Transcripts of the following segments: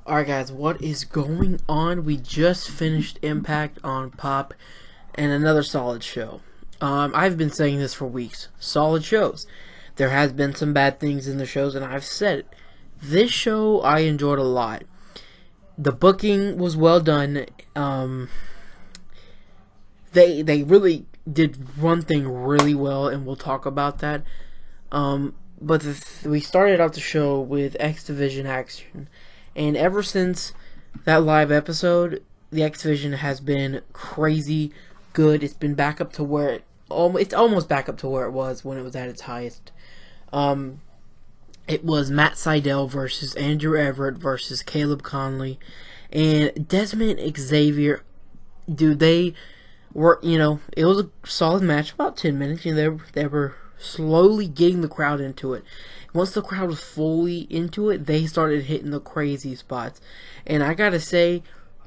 Alright guys, what is going on? We just finished Impact on Pop and another solid show. I've been saying this for weeks. Solid shows. There has been some bad things in the shows and I've said it. This show I enjoyed a lot. The booking was well done. They really did one thing really well and we'll talk about that. But we started out the show with X Division action. And ever since that live episode, the X Division has been crazy good. It's been back up to where it's almost back up to where it was when it was at its highest. It was Matt Sydal versus Andrew Everett versus Caleb Conley, and Desmond Xavier. Dude, they were, it was a solid match, about 10 minutes. They were slowly getting the crowd into it. Once the crowd was fully into it, they started hitting the crazy spots. And I gotta say,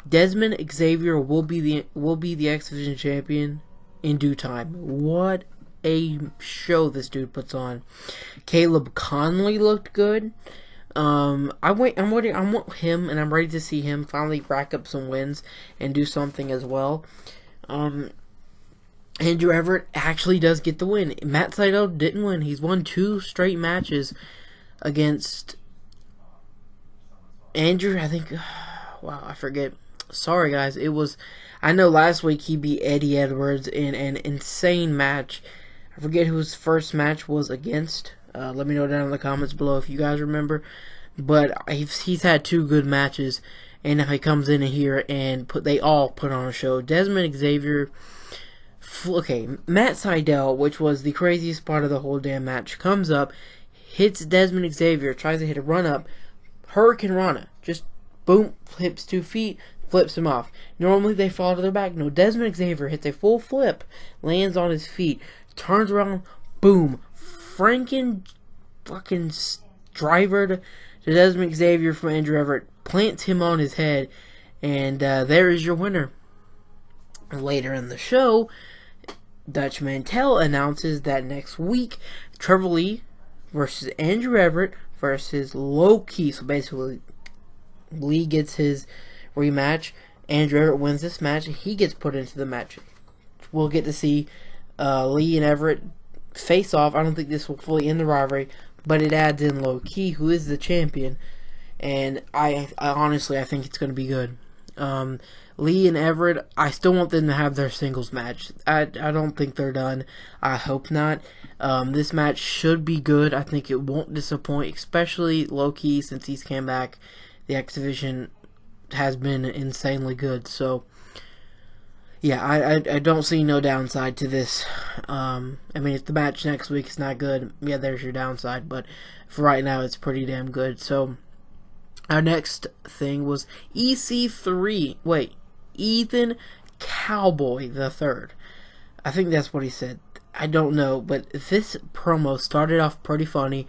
Desmond Xavier will be the X Division champion in due time. What a show this dude puts on. Caleb Conley looked good. I want him, and I'm ready to see him finally rack up some wins and do something as well. Andrew Everett actually does get the win. Matt Sydal didn't win. He's won 2 straight matches against Andrew, I think. Wow, I forget. Sorry, guys. I know last week he beat Eddie Edwards in an insane match. I forget who his first match was against. Let me know down in the comments below if you guys remember. But he's had 2 good matches, and now he comes in here and they all put on a show. Desmond Xavier. Okay, Matt Sydal, which was the craziest part of the whole damn match, comes up, hits Desmond Xavier, tries to hit a run-up, Hurricane Rana, just boom, flips 2 feet, flips him off. Normally they fall to their back. No, Desmond Xavier hits a full flip, lands on his feet, turns around, boom, fucking driver to Desmond Xavier from Andrew Everett, plants him on his head, and there is your winner. Later in the show, Dutch Mantel announces that next week, Trevor Lee versus Andrew Everett versus Low Key. So basically, Lee gets his rematch. Andrew Everett wins this match, and he gets put into the match. We'll get to see Lee and Everett face off. I don't think this will fully end the rivalry, but it adds in Low Key, who is the champion. And I honestly, I think it's going to be good. Lee and Everett, I still want them to have their singles match. I don't think they're done. I hope not. This match should be good. I think it won't disappoint, especially Low-Key since he's came back. The X Division has been insanely good. So, yeah, I don't see no downside to this. I mean, if the match next week is not good, yeah, there's your downside. But for right now, it's pretty damn good. So, our next thing was EC3. Wait, Ethan Cowboy the Third. I think that's what he said. I don't know, but this promo started off pretty funny,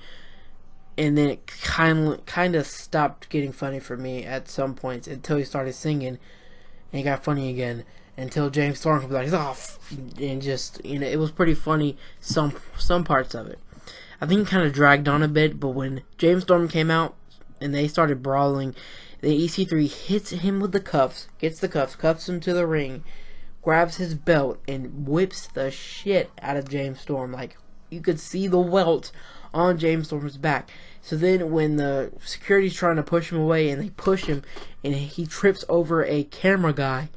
and then it kind of stopped getting funny for me at some points until he started singing, and it got funny again until James Storm was like, "Oh," and just it was pretty funny. Some parts of it. I think it kind of dragged on a bit, but when James Storm came out and they started brawling, the EC3 hits him with the cuffs, gets the cuffs, cuffs him to the ring, grabs his belt, and whips the shit out of James Storm. Like, you could see the welt on James Storm's back. So then when the security's trying to push him away, and they push him, and he trips over a camera guy,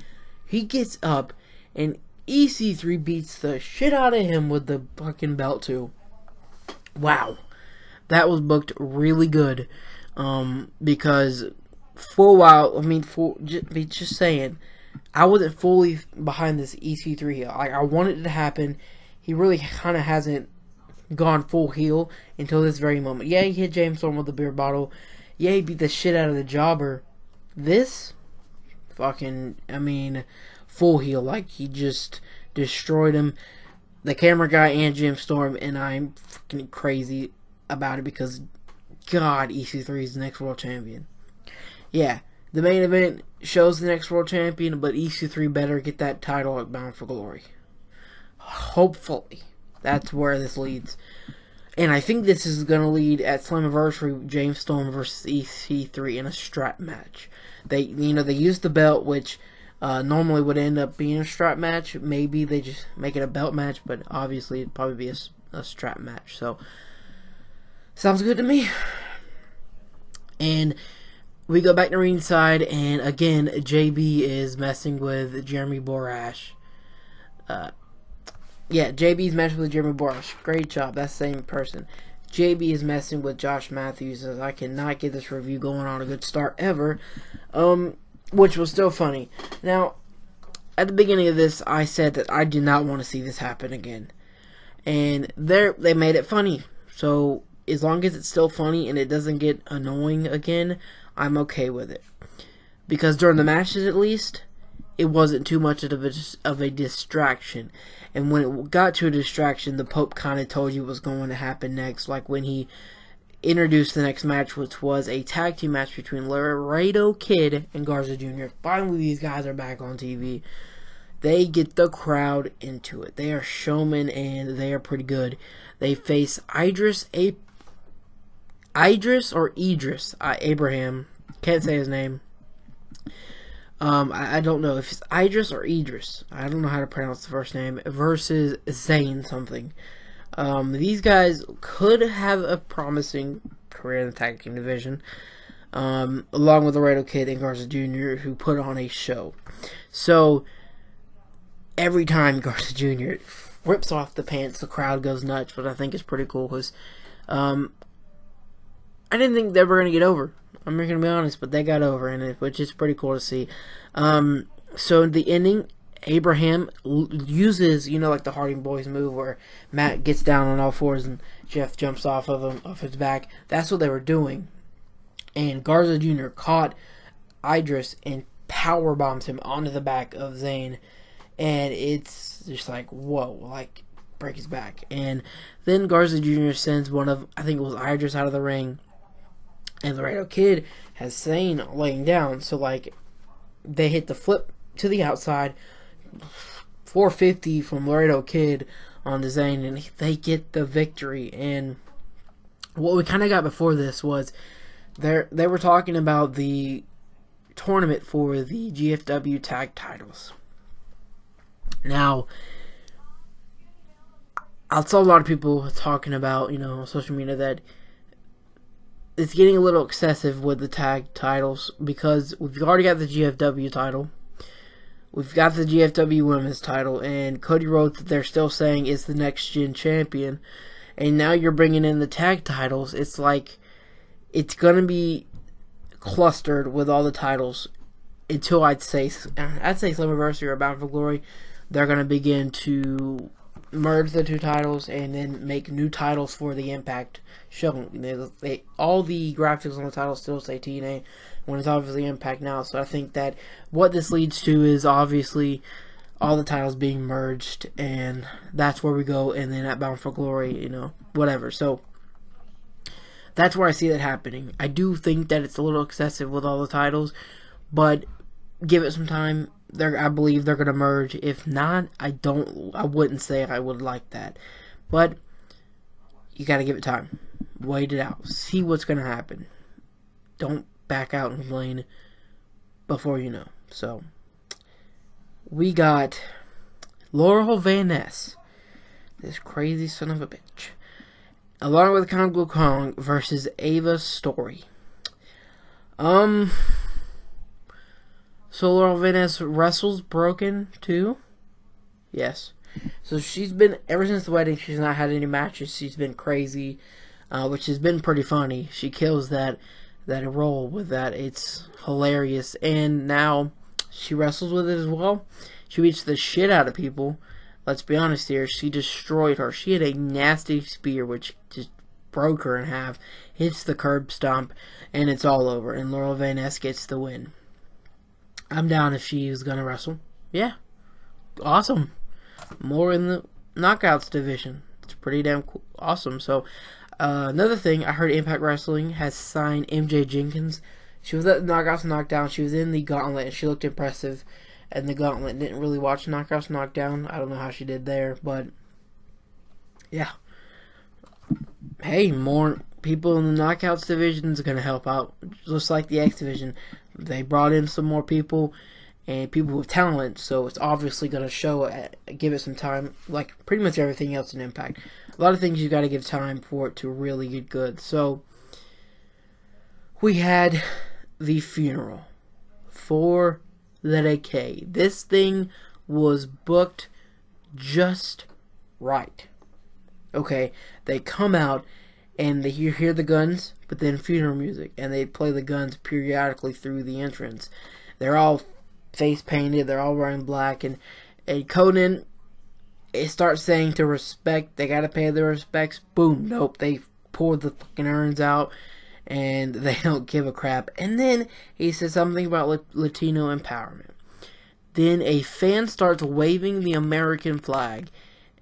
he gets up, and EC3 beats the shit out of him with the fucking belt too. Wow. That was booked really good. Because for a while, just saying, I wasn't fully behind this EC3 heel. I wanted it to happen. He really kind of hasn't gone full heel until this very moment. Yeah, he hit James Storm with the beer bottle. Yeah, he beat the shit out of the jobber. This, full heel. Like, he just destroyed him. The camera guy and James Storm, and I'm fucking crazy about it because God, EC3 is the next world champion. Yeah, the main event shows the next world champion, but EC3 better get that title at Bound for Glory. Hopefully. That's where this leads. And I think this is going to lead at Slammiversary, James Storm versus EC3 in a strap match. They used the belt, which normally would end up being a strap match. Maybe they just make it a belt match, but obviously it'd probably be a strap match. So, sounds good to me. And we go back to ringside, and again, JB is messing with Jeremy Borash. JB's messing with Jeremy Borash. Great job. That's the same person. JB is messing with Josh Matthews. As I cannot get this review going on a good start ever. Which was still funny. Now, at the beginning of this, I said that I did not want to see this happen again. And they made it funny. So, as long as it's still funny and it doesn't get annoying again, I'm okay with it. Because during the matches, at least, it wasn't too much of a distraction. And when it got to a distraction, the Pope kind of told you what was going to happen next. Like when he introduced the next match, which was a tag team match between Laredo Kid and Garza Jr. Finally, these guys are back on TV. They get the crowd into it. They are showmen, and they are pretty good. They face Idris Abraham. Can't say his name. I don't know if it's Idris or Idris. I don't know how to pronounce the first name. Versus Zane something. These guys could have a promising career in the tag team division. Along with Laredo Kid and Garza Jr., who put on a show. So, every time Garza Jr. rips off the pants, the crowd goes nuts, which I think is pretty cool. Because I didn't think they were going to get over. I'm not going to be honest, but they got over in it, which is pretty cool to see. So, the ending, Abraham uses, like the Harding Boys move where Matt gets down on all fours and Jeff jumps off his back. That's what they were doing. And Garza Jr. caught Idris and power bombs him onto the back of Zane. And it's just like, whoa, break his back. And then Garza Jr. sends I think it was Idris out of the ring. And Laredo Kid has Zane laying down. So, they hit the flip to the outside. 450 from Laredo Kid on the Zane. And they get the victory. And what we kind of got before this was they were talking about the tournament for the GFW tag titles. Now, I saw a lot of people talking about, on social media that it's getting a little excessive with the tag titles because we've already got the GFW title. We've got the GFW women's title, and Cody wrote that they're still saying it's the next gen champion. And now you're bringing in the tag titles. It's like it's going to be clustered with all the titles until I'd say Slammiversary or Bound for Glory. They're going to begin to merge the two titles and then make new titles for the Impact show. All the graphics on the title still say TNA when it's obviously Impact now. So I think that what this leads to is obviously all the titles being merged, and that's where we go. And then at Bound for Glory, whatever. So that's where I see that happening. I do think that it's a little excessive with all the titles, but give it some time. I believe they're going to merge. If not, I wouldn't say I would like that. But you got to give it time. Wait it out. See what's going to happen. Don't back out and complain before you know. So, we got Laurel Van Ness. This crazy son of a bitch. Along with Congo Kong versus Ava Story. So Laurel Van Ness wrestles broken too? Yes. So she's been, ever since the wedding, she's not had any matches. She's been crazy, which has been pretty funny. She kills that role with that. It's hilarious. And now she wrestles with it as well. She beats the shit out of people. Let's be honest here. She destroyed her. She had a nasty spear, which just broke her in half. Hits the curb stomp, and it's all over. And Laurel Van Ness gets the win. I'm down if she's going to wrestle. Yeah. Awesome. More in the knockouts division. It's pretty damn cool. Awesome. So, another thing, I heard Impact Wrestling has signed MJ Jenkins. She was at Knockouts Knockdown. She was in the Gauntlet, and she looked impressive. And the Gauntlet didn't really watch Knockouts Knockdown. I don't know how she did there, but yeah. hey, more people in the Knockouts division is going to help out, just like the X division. They brought in some more people and people with talent, so it's obviously going to show. Give it some time, like pretty much everything else in Impact. A lot of things you got to give time for it to really get good. So we had the funeral for Laredo Kid. This thing was booked just right. Okay, they come out and you hear the guns, but then funeral music, and they play the guns periodically through the entrance. They're all face painted, they're all wearing black, and Conan, it starts saying to respect, they gotta pay their respects. Boom, nope, they pour the fucking urns out, and they don't give a crap. And then he says something about Latino empowerment. Then a fan starts waving the American flag,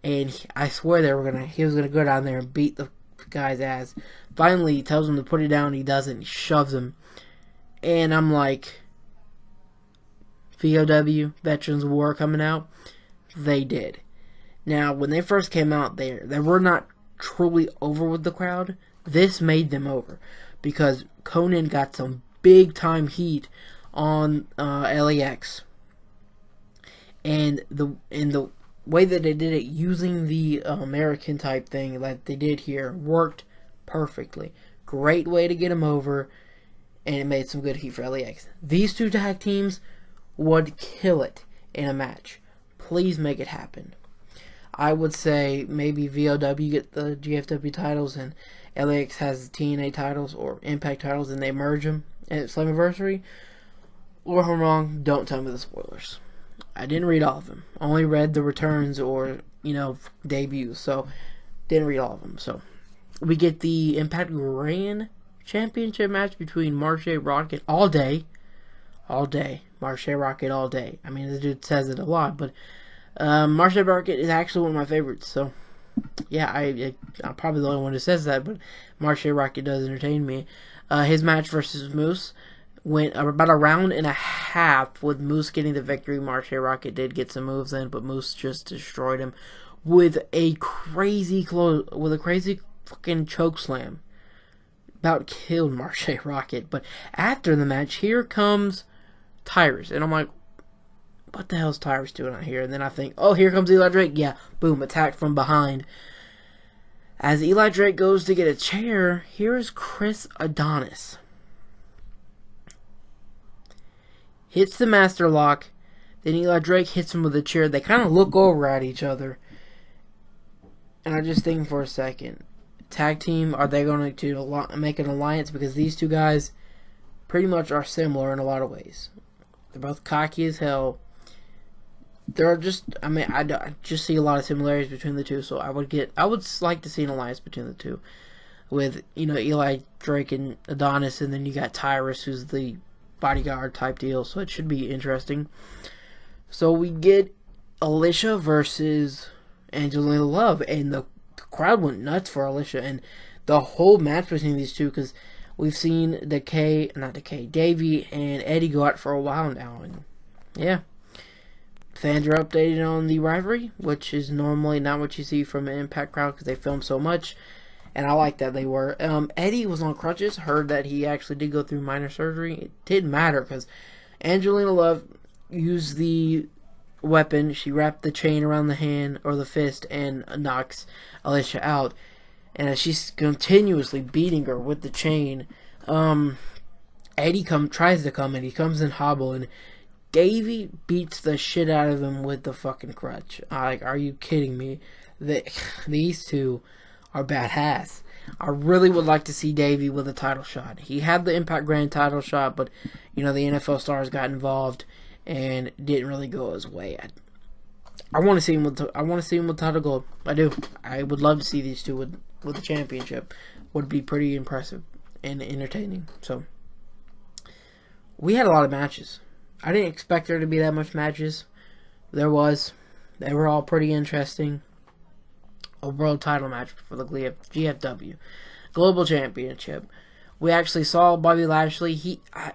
and I swear he was gonna go down there and beat the guy's ass. Finally, he tells him to put it down. He doesn't. He shoves him, and I'm like, VOW, Veterans War coming out. They did. Now, when they first came out, they were not truly over with the crowd. This made them over because Conan got some big time heat on LAX, and the way that they did it, using the American type thing that they did here, worked perfectly. Great way to get him over, and it made some good heat for LAX. These two tag teams would kill it in a match. Please make it happen. I would say maybe VOW get the GFW titles and LAX has the TNA titles or Impact titles, and they merge them at Slammiversary. Or if I'm wrong, don't tell me the spoilers. I didn't read all of them. Only read the returns or, debuts. So, didn't read all of them. So, we get the Impact Grand Championship match between Marche Rocket all day. All day. Marche Rocket all day. I mean, the dude says it a lot, but Marche Rocket is actually one of my favorites. So, yeah, I'm probably the only one who says that, but Marche Rocket does entertain me. His match versus Moose went about a round and a half with Moose getting the victory. Marche Rocket did get some moves in, but Moose just destroyed him with a crazy fucking choke slam. About killed Marche Rocket. But after the match, here comes Tyrus, and I'm like, what the hell's Tyrus doing out here? And then I think, oh, here comes Eli Drake. Yeah, boom, attack from behind. As Eli Drake goes to get a chair, here's Chris Adonis. Hits the master lock. Then Eli Drake hits him with a chair. They kind of look over at each other. And I just think for a second, tag team, are they going to make an alliance? Because these two guys pretty much are similar in a lot of ways. They're both cocky as hell. I just see a lot of similarities between the two. So I would like to see an alliance between the two. With, Eli Drake and Adonis. And then you got Tyrus, who's the bodyguard type deal, so it should be interesting. So we get Alicia versus Angelina Love, and the crowd went nuts for Alicia, and the whole match between these two, because we've seen Davey and Eddie go out for a while now, and yeah, fans are updated on the rivalry, which is normally not what you see from an Impact crowd because they film so much. And I like that they were. Eddie was on crutches. Heard that he actually did go through minor surgery. It didn't matter because Angelina Love used the weapon. She wrapped the chain around the hand or the fist and knocks Alicia out. And as she's continuously beating her with the chain, Eddie tries to come in. He comes in hobble, and Davey beats the shit out of him with the fucking crutch. Are you kidding me? These two are badass. I really would like to see Davey with a title shot. He had the Impact Grand title shot, but the NFL stars got involved and it didn't really go his way. I want to see him with title gold. I do. I would love to see these two with the championship. Would be pretty impressive and entertaining. So we had a lot of matches. I didn't expect there to be that much matches. There was. They were all pretty interesting. A world title match for the GFW Global Championship. We actually saw Bobby Lashley. I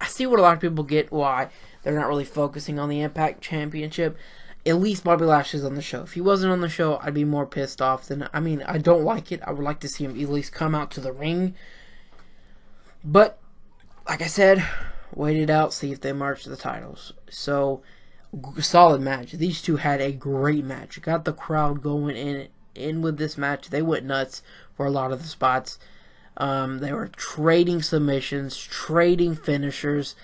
see what a lot of people get why they're not really focusing on the Impact Championship. at least Bobby Lashley's on the show. If he wasn't on the show, I'd be more pissed off than... I mean, I don't like it. I would like to see him at least come out to the ring. But, like I said, wait it out, see if they march the titles. So, solid match. These two had a great match. Got the crowd going in with this match. They went nuts for a lot of the spots. They were trading submissions, trading finishers.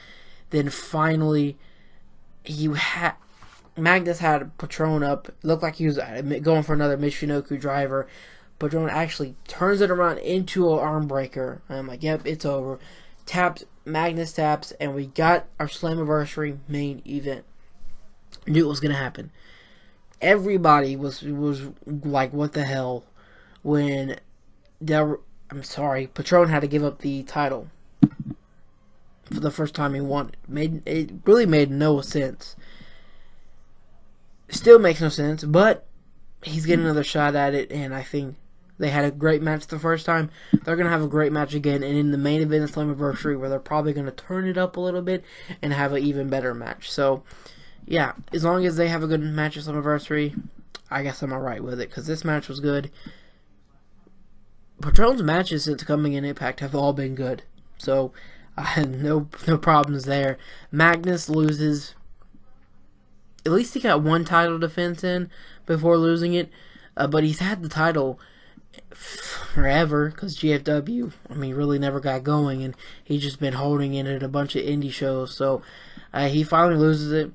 Then finally, Magnus had Patron up. It looked like he was going for another Michinoku driver. Patron actually turns it around into an arm breaker. I'm like, yep, it's over. Magnus taps, and we got our Slammiversary main event. Knew it was gonna happen. Everybody was like, what the hell, when Patron had to give up the title for the first time he won it. It really made no sense. Still makes no sense, but he's getting another shot at it, and I think they had a great match the first time. They're going to have a great match again, and in the main event of Slammiversary, where they're probably going to turn it up a little bit and have an even better match. So, yeah, as long as they have a good match at Slammiversary, I guess I'm alright with it, because this match was good. Patron's matches since coming in Impact have all been good, so I had no problems there. Magnus loses. At least he got one title defense in before losing it, but he's had the title forever, because GFW, really never got going, and he's just been holding it at a bunch of indie shows. So he finally loses it,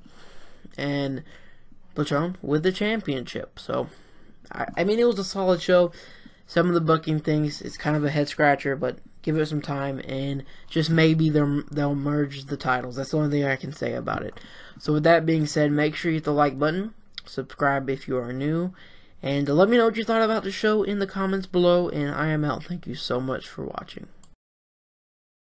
and Patron with the championship. So it was a solid show. Some of the booking things, it's kind of a head scratcher, but give it some time, and just maybe they'll merge the titles. That's the only thing I can say about it. So with that being said, make sure you hit the like button, subscribe if you are new, and let me know what you thought about the show in the comments below, and I am out. Thank you so much for watching.